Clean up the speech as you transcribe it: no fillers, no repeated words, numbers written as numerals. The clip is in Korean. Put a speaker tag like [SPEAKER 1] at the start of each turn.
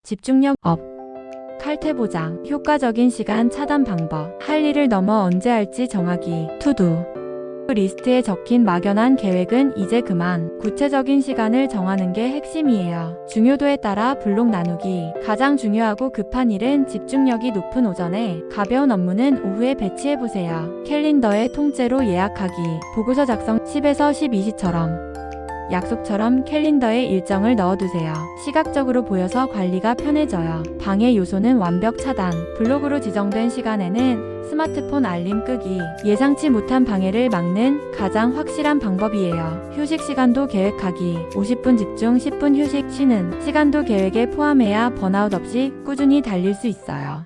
[SPEAKER 1] 집중력 업, 칼퇴 보장, 효과적인 시간 차단 방법, 할 일을 넘어 언제 할지 정하기, 투두 리스트에 적힌 막연한 계획은 이제 그만. 구체적인 시간을 정하는 게 핵심이에요. 중요도에 따라 블록 나누기. 가장 중요하고 급한 일은 집중력이 높은 오전에, 가벼운 업무는 오후에 배치해보세요. 캘린더에 통째로 예약하기. 보고서 작성 10에서 12시처럼. 약속처럼 캘린더에 일정을 넣어두세요. 시각적으로 보여서 관리가 편해져요. 방해 요소는 완벽 차단. 블록으로 지정된 시간에는 스마트폰 알림 끄기. 예상치 못한 방해를 막는 가장 확실한 방법이에요. 휴식 시간도 계획하기. 50분 집중, 10분 휴식, 쉬는 시간도 계획에 포함해야 번아웃 없이 꾸준히 달릴 수 있어요.